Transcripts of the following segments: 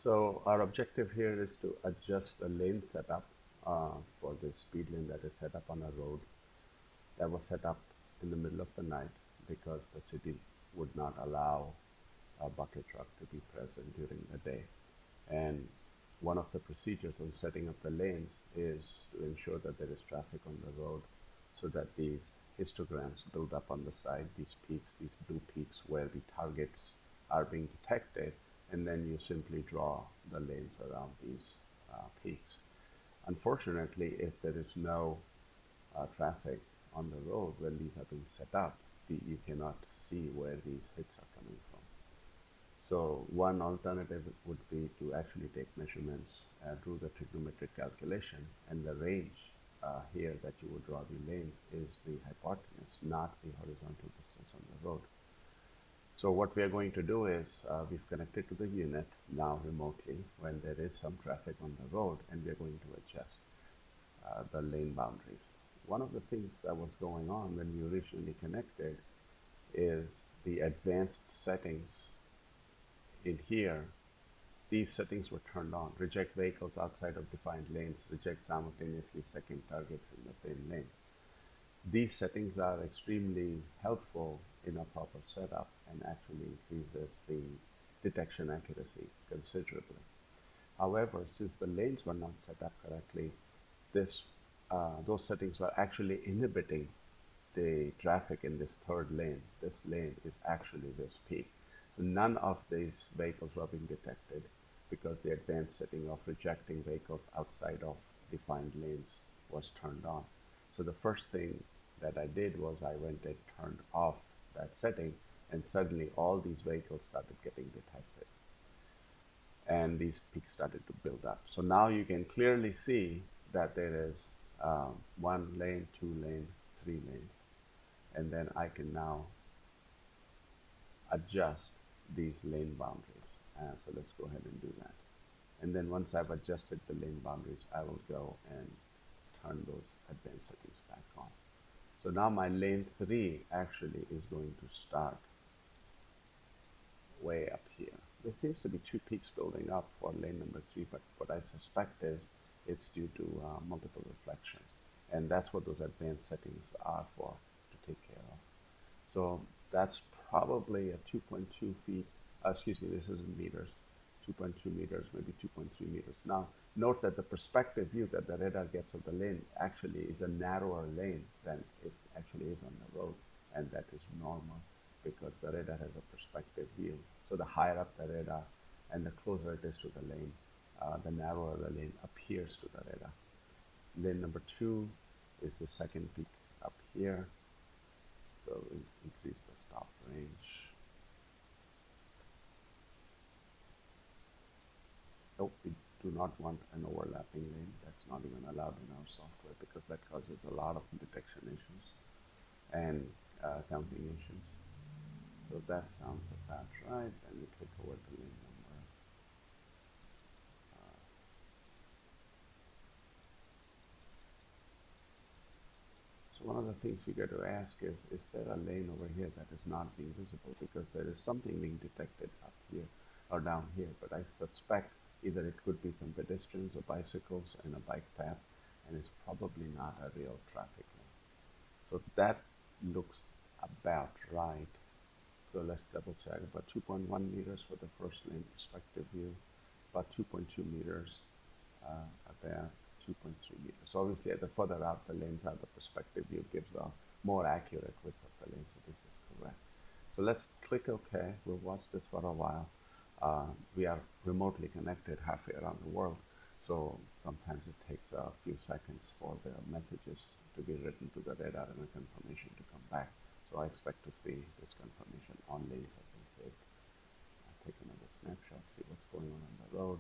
So our objective here is to adjust the lane setup for the speed lane that is set up on a road that was set up in the middle of the night because the city would not allow a bucket truck to be present during the day. And one of the procedures on setting up the lanes is to ensure that there is traffic on the road so that these histograms build up on the side, these peaks, these blue peaks where the targets are being detected, and then you simply draw the lanes around these peaks. Unfortunately, if there is no traffic on the road when these are being set up, you cannot see where these hits are coming from. So one alternative would be to actually take measurements, do the trigonometric calculation, and the range here that you would draw the lanes is the hypotenuse, not the horizontal distance on the road. So what we are going to do is we've connected to the unit now remotely when there is some traffic on the road, and we are going to adjust the lane boundaries. One of the things that was going on when we originally connected is the advanced settings in here. These settings were turned on. Reject vehicles outside of defined lanes, reject simultaneously second targets in the same lane. These settings are extremely helpful in a proper setup and actually increases the detection accuracy considerably. However, since the lanes were not set up correctly, those settings were actually inhibiting the traffic in this third lane. This lane is actually this peak. So none of these vehicles were being detected because the advanced setting of rejecting vehicles outside of defined lanes was turned on. So the first thing that I did was I went and turned off that setting, and suddenly all these vehicles started getting detected. And these peaks started to build up. So now you can clearly see that there is one lane, two lane, three lanes. And then I can now adjust these lane boundaries. So let's go ahead and do that. And then once I've adjusted the lane boundaries, I will go and turn those advanced settings back on. So now my lane 3 actually is going to start way up here. There seems to be two peaks building up for lane number 3, but what I suspect is it's due to multiple reflections. And that's what those advanced settings are for, to take care of. So that's probably a 2.2 feet, excuse me, this is in meters, 2.2 meters, maybe 2.3 meters. Now, note that the perspective view that the radar gets of the lane actually is a narrower lane than it actually is on the road, and that is normal because the radar has a perspective view. So the higher up the radar and the closer it is to the lane, the narrower the lane appears to the radar. Lane number 2 is the second peak up here. So we'll increase the stop range. Nope, we do not want an overlapping lane. That's not even allowed in our software because that causes a lot of detection issues and counting issues. So that sounds about right. And we click over to lane number. So one of the things we got to ask is there a lane over here that is not being visible because there is something being detected up here or down here, but I suspect either it could be some pedestrians or bicycles and a bike path, and it's probably not a real traffic lane. So that looks about right. So let's double check. About 2.1 meters for the first lane perspective view, about 2.2 meters, about 2.3 meters. So obviously, at the further out the lanes are, the perspective view gives a more accurate width of the lane. So this is correct. So let's click OK. We'll watch this for a while. We are remotely connected halfway around the world, so sometimes it takes a few seconds for the messages to be written to the radar and a confirmation to come back. So I expect to see this confirmation on lanes have been saved. I'll take another snapshot, see what's going on the road.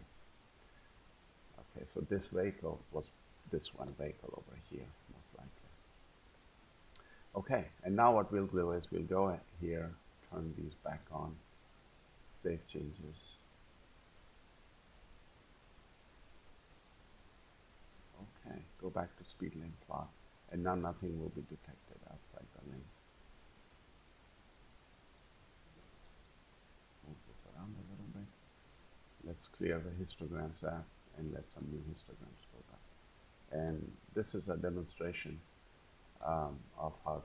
Okay, so this vehicle was this one vehicle over here, most likely. Okay, and now what we'll do is we'll go here, turn these back on, save changes. Okay, go back to SpeedLane plot, and now nothing will be detected outside the lane. Let's move this around a little bit. Let's clear the histograms app and let some new histograms go by. And this is a demonstration of how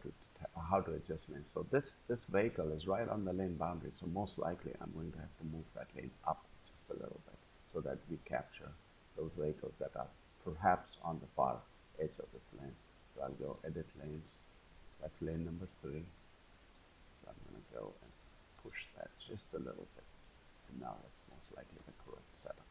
to adjust lanes. So this vehicle is right on the lane boundary. So most likely I'm going to have to move that lane up just a little bit so that we capture those vehicles that are perhaps on the far edge of this lane. So I'll go edit lanes. That's lane number 3. So I'm going to go and push that just a little bit. And now that's most likely the correct setup.